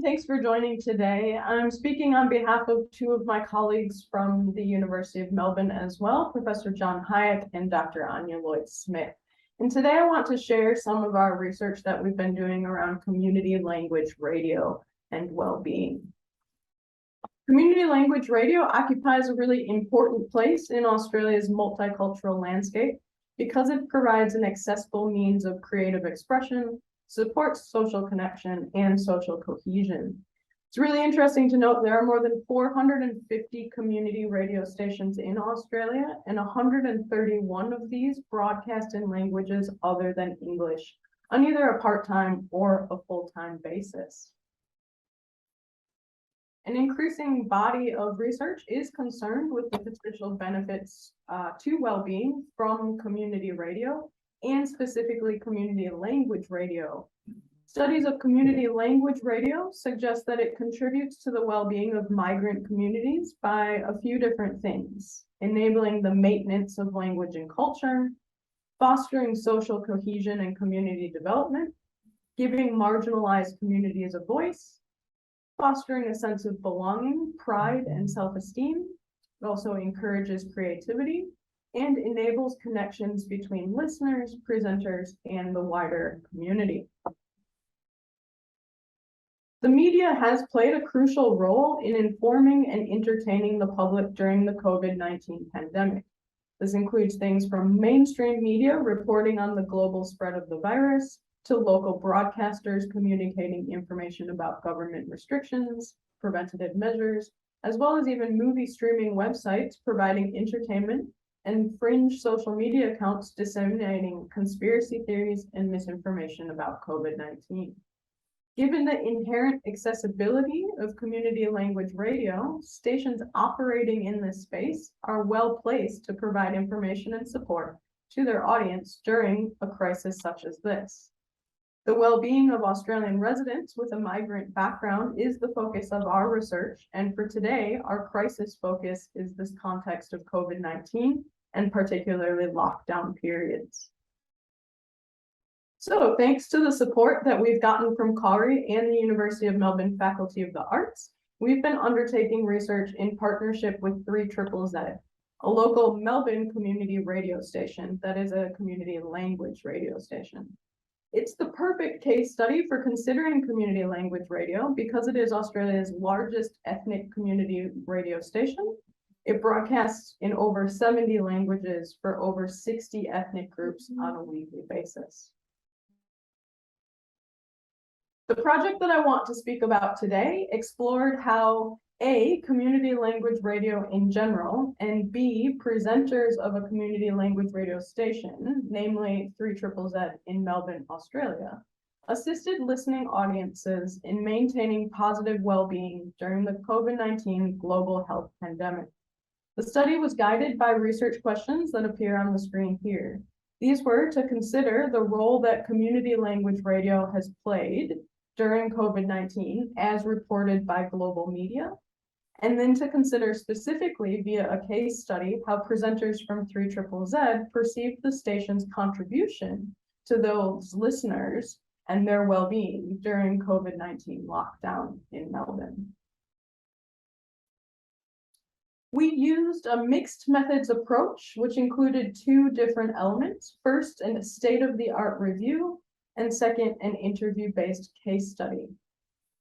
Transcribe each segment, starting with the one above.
Thanks for joining today. I'm speaking on behalf of two of my colleagues from the University of Melbourne as well, Professor John Hajek and Dr. Anya Lloyd-Smith. And today I want to share some of our research that we've been doing around community language radio and well-being. Community language radio occupies a really important place in Australia's multicultural landscape because it provides an accessible means of creative expression, supports social connection, and social cohesion. It's really interesting to note there are more than 450 community radio stations in Australia, and 131 of these broadcast in languages other than English on either a part-time or a full-time basis. An increasing body of research is concerned with the potential benefits to well-being from community radio, and specifically community language radio. Studies of community language radio suggest that it contributes to the well-being of migrant communities by a few different things: enabling the maintenance of language and culture, fostering social cohesion and community development, giving marginalized communities a voice, fostering a sense of belonging, pride, and self-esteem. It also encourages creativity and enables connections between listeners, presenters, and the wider community. The media has played a crucial role in informing and entertaining the public during the COVID-19 pandemic. This includes things from mainstream media reporting on the global spread of the virus, to local broadcasters communicating information about government restrictions, preventative measures, as well as even movie streaming websites providing entertainment, and fringe social media accounts disseminating conspiracy theories and misinformation about COVID-19. Given the inherent accessibility of community language radio, stations operating in this space are well placed to provide information and support to their audience during a crisis such as this. The well-being of Australian residents with a migrant background is the focus of our research, and for today, our crisis focus is this context of COVID-19 and particularly lockdown periods. So thanks to the support that we've gotten from Krause and the University of Melbourne Faculty of the Arts, we've been undertaking research in partnership with 3ZZZ, a local Melbourne community radio station that is a community language radio station. It's the perfect case study for considering community language radio because it is Australia's largest ethnic community radio station. It broadcasts in over 70 languages for over 60 ethnic groups on a weekly basis. The project that I want to speak about today explored how A, community language radio in general, and B, presenters of a community language radio station, namely 3ZZZ in Melbourne, Australia, assisted listening audiences in maintaining positive well-being during the COVID-19 global health pandemic. The study was guided by research questions that appear on the screen here. These were to consider the role that community language radio has played during COVID-19 as reported by global media, and then to consider specifically via a case study how presenters from 3ZZZ perceived the station's contribution to those listeners and their well-being during COVID-19 lockdown in Melbourne. We used a mixed methods approach, which included two different elements. First, a state-of-the-art review, and second, an interview-based case study.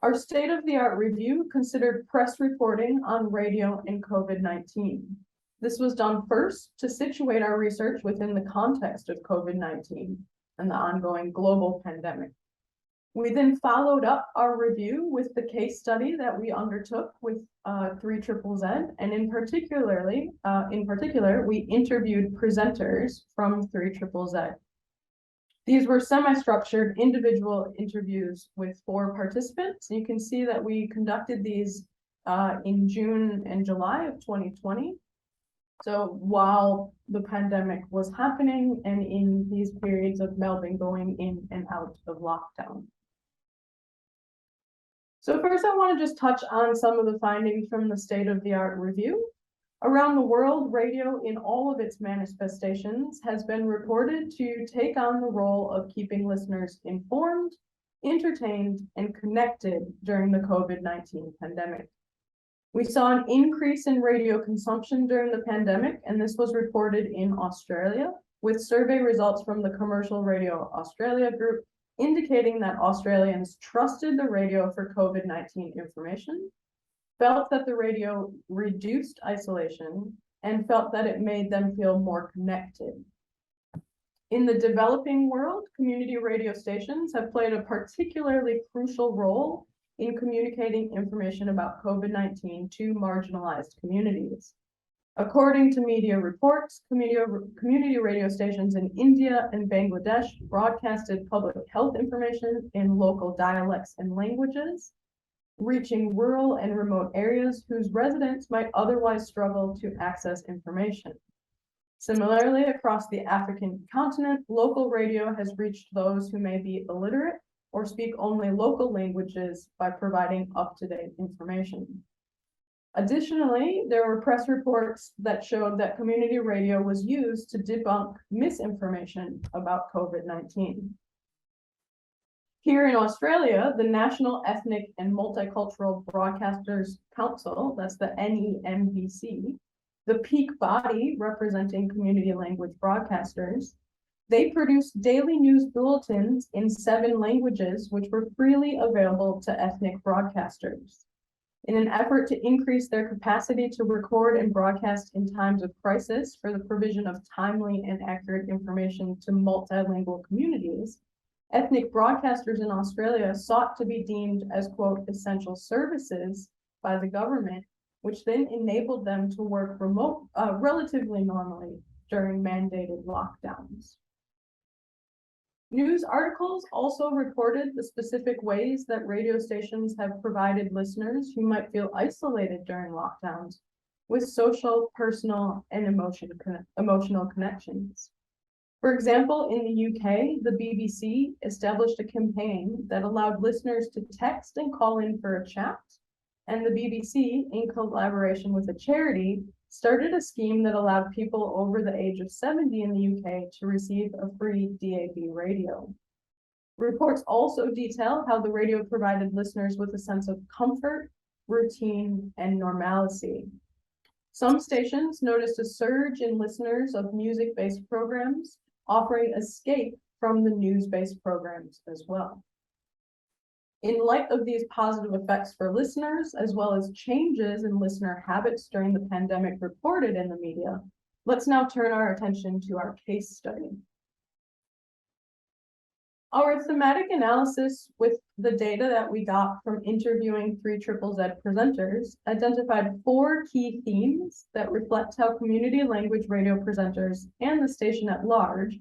Our state-of-the-art review considered press reporting on radio and COVID-19. This was done first to situate our research within the context of COVID-19 and the ongoing global pandemic. We then followed up our review with the case study that we undertook with 3ZZZ, and in particular, we interviewed presenters from 3ZZZ. These were semi-structured individual interviews with 4 participants. You can see that we conducted these in June and July of 2020. So while the pandemic was happening and in these periods of Melbourne going in and out of lockdown. So first, I want to just touch on some of the findings from the state-of-the-art review. Around the world, radio in all of its manifestations has been reported to take on the role of keeping listeners informed, entertained, and connected during the COVID-19 pandemic. We saw an increase in radio consumption during the pandemic, and this was reported in Australia, with survey results from the Commercial Radio Australia group indicating that Australians trusted the radio for COVID-19 information, felt that the radio reduced isolation, and felt that it made them feel more connected. In the developing world, community radio stations have played a particularly crucial role in communicating information about COVID-19 to marginalized communities. According to media reports, community radio stations in India and Bangladesh broadcasted public health information in local dialects and languages, reaching rural and remote areas whose residents might otherwise struggle to access information. Similarly, across the African continent, local radio has reached those who may be illiterate or speak only local languages by providing up-to-date information. Additionally, there were press reports that showed that community radio was used to debunk misinformation about COVID-19. Here in Australia, the National Ethnic and Multicultural Broadcasters Council, that's the NEMBC, the peak body representing community language broadcasters, they produced daily news bulletins in 7 languages, which were freely available to ethnic broadcasters. In an effort to increase their capacity to record and broadcast in times of crisis for the provision of timely and accurate information to multilingual communities, ethnic broadcasters in Australia sought to be deemed as, quote, essential services by the government, which then enabled them to work relatively normally during mandated lockdowns. News articles also reported the specific ways that radio stations have provided listeners who might feel isolated during lockdowns with social, personal, and emotional connections. For example, in the UK, the BBC established a campaign that allowed listeners to text and call in for a chat, and the BBC, in collaboration with a charity, started a scheme that allowed people over the age of 70 in the UK to receive a free DAB radio. Reports also detail how the radio provided listeners with a sense of comfort, routine, and normalcy. Some stations noticed a surge in listeners of music-based programs, offering escape from the news-based programs as well. In light of these positive effects for listeners, as well as changes in listener habits during the pandemic reported in the media, let's now turn our attention to our case study. Our thematic analysis with the data that we got from interviewing 3ZZZ presenters identified 4 key themes that reflect how community language radio presenters and the station at large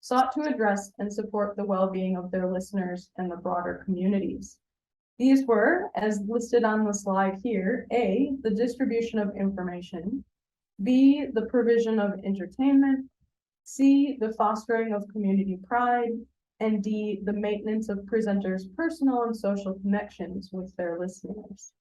sought to address and support the well-being of their listeners and the broader communities. These were, as listed on the slide here, A, the distribution of information, B, the provision of entertainment, C, the fostering of community pride, and D, the maintenance of presenters' personal and social connections with their listeners.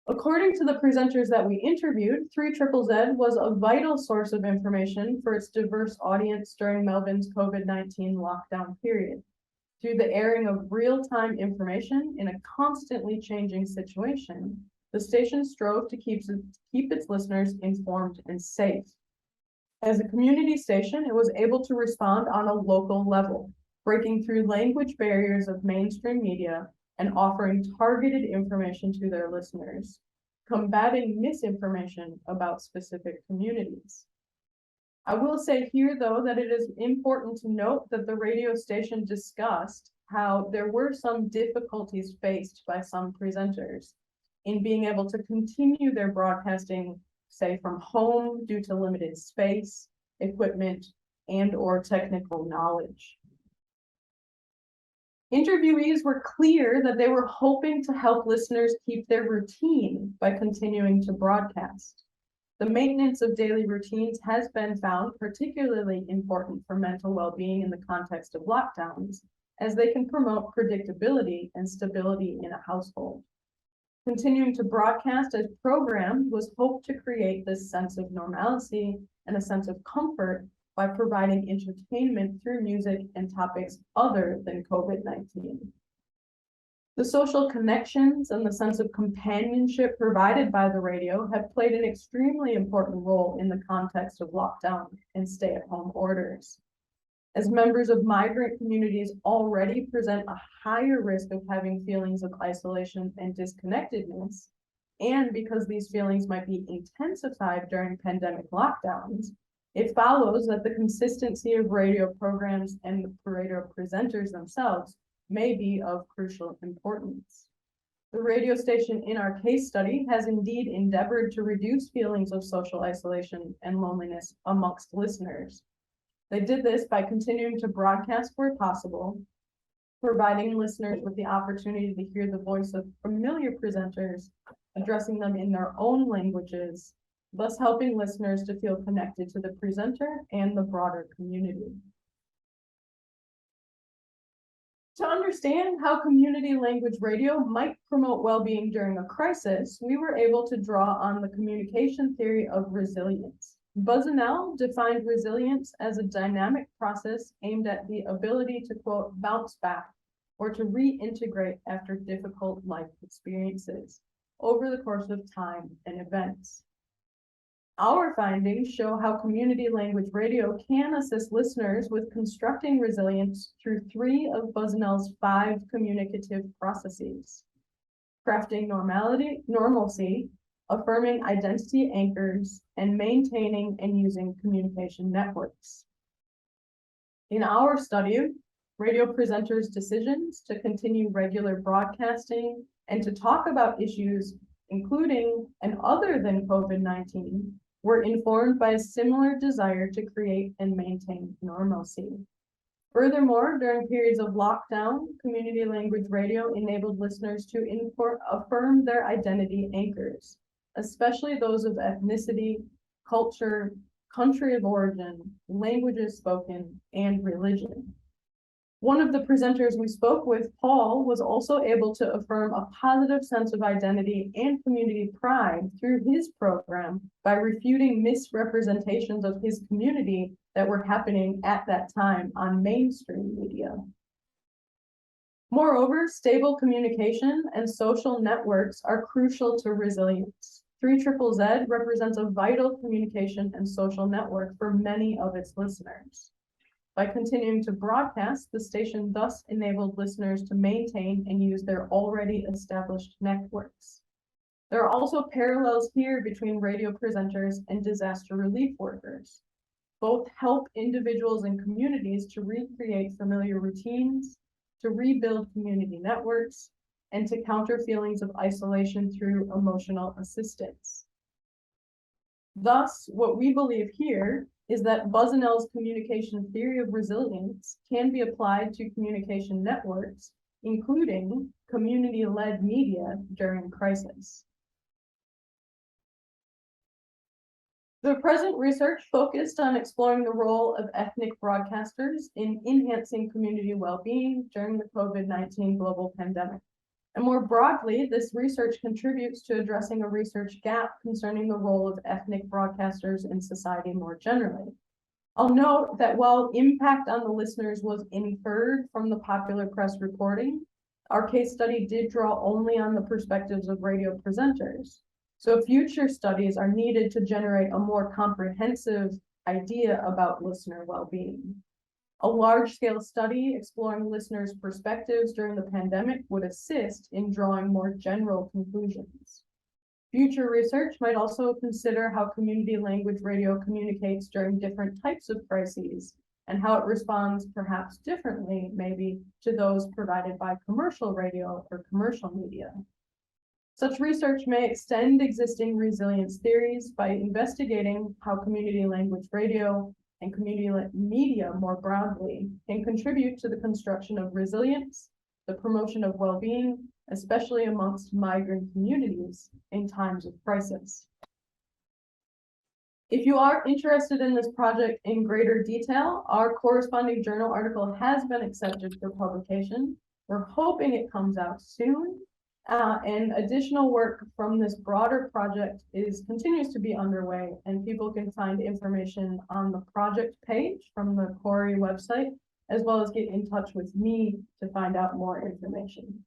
According to the presenters that we interviewed, 3ZZZ was a vital source of information for its diverse audience during Melbourne's COVID-19 lockdown period. Through the airing of real-time information in a constantly changing situation, the station strove to keep its listeners informed and safe. As a community station, it was able to respond on a local level, breaking through language barriers of mainstream media and offering targeted information to their listeners, combating misinformation about specific communities. I will say here, though, that it is important to note that the radio station discussed how there were some difficulties faced by some presenters in being able to continue their broadcasting, say, from home due to limited space, equipment, and/or technical knowledge. Interviewees were clear that they were hoping to help listeners keep their routine by continuing to broadcast. The maintenance of daily routines has been found particularly important for mental well-being in the context of lockdowns, as they can promote predictability and stability in a household. Continuing to broadcast as programmed was hoped to create this sense of normalcy and a sense of comfort by providing entertainment through music and topics other than COVID-19. The social connections and the sense of companionship provided by the radio have played an extremely important role in the context of lockdown and stay-at-home orders. As members of migrant communities already present a higher risk of having feelings of isolation and disconnectedness, and because these feelings might be intensified during pandemic lockdowns, it follows that the consistency of radio programs and the radio presenters themselves may be of crucial importance. The radio station in our case study has indeed endeavored to reduce feelings of social isolation and loneliness amongst listeners. They did this by continuing to broadcast where possible, providing listeners with the opportunity to hear the voice of familiar presenters, addressing them in their own languages, thus helping listeners to feel connected to the presenter and the broader community. To understand how community language radio might promote well-being during a crisis, we were able to draw on the communication theory of resilience. Buzzanell defined resilience as a dynamic process aimed at the ability to, quote, bounce back or to reintegrate after difficult life experiences over the course of time and events. Our findings show how community language radio can assist listeners with constructing resilience through 3 of Buzzanell's 5 communicative processes: crafting normalcy, affirming identity anchors, and maintaining and using communication networks. In our study, radio presenters' decisions to continue regular broadcasting and to talk about issues including and other than COVID-19 were informed by a similar desire to create and maintain normalcy. Furthermore, during periods of lockdown, community language radio enabled listeners to affirm their identity anchors, especially those of ethnicity, culture, country of origin, languages spoken, and religion. One of the presenters we spoke with, Paul, was also able to affirm a positive sense of identity and community pride through his program by refuting misrepresentations of his community that were happening at that time on mainstream media. Moreover, stable communication and social networks are crucial to resilience. 3ZZZ represents a vital communication and social network for many of its listeners. By continuing to broadcast, the station thus enabled listeners to maintain and use their already established networks. There are also parallels here between radio presenters and disaster relief workers. Both help individuals and communities to recreate familiar routines, to rebuild community networks, and to counter feelings of isolation through emotional assistance. Thus, what we believe here is that Buzzanell's communication theory of resilience can be applied to communication networks, including community-led media during crisis. The present research focused on exploring the role of ethnic broadcasters in enhancing community well-being during the COVID-19 global pandemic. And more broadly, this research contributes to addressing a research gap concerning the role of ethnic broadcasters in society more generally. I'll note that while impact on the listeners was inferred from the popular press reporting, our case study did draw only on the perspectives of radio presenters. So future studies are needed to generate a more comprehensive idea about listener well-being. A large-scale study exploring listeners' perspectives during the pandemic would assist in drawing more general conclusions. Future research might also consider how community language radio communicates during different types of crises and how it responds perhaps differently, maybe, to those provided by commercial radio or commercial media. Such research may extend existing resilience theories by investigating how community language radio and community media more broadly can contribute to the construction of resilience, the promotion of well-being, especially amongst migrant communities in times of crisis. If you are interested in this project in greater detail, our corresponding journal article has been accepted for publication. We're hoping it comes out soon. And additional work from this broader project continues to be underway, and people can find information on the project page from the Corey website, as well as get in touch with me to find out more information.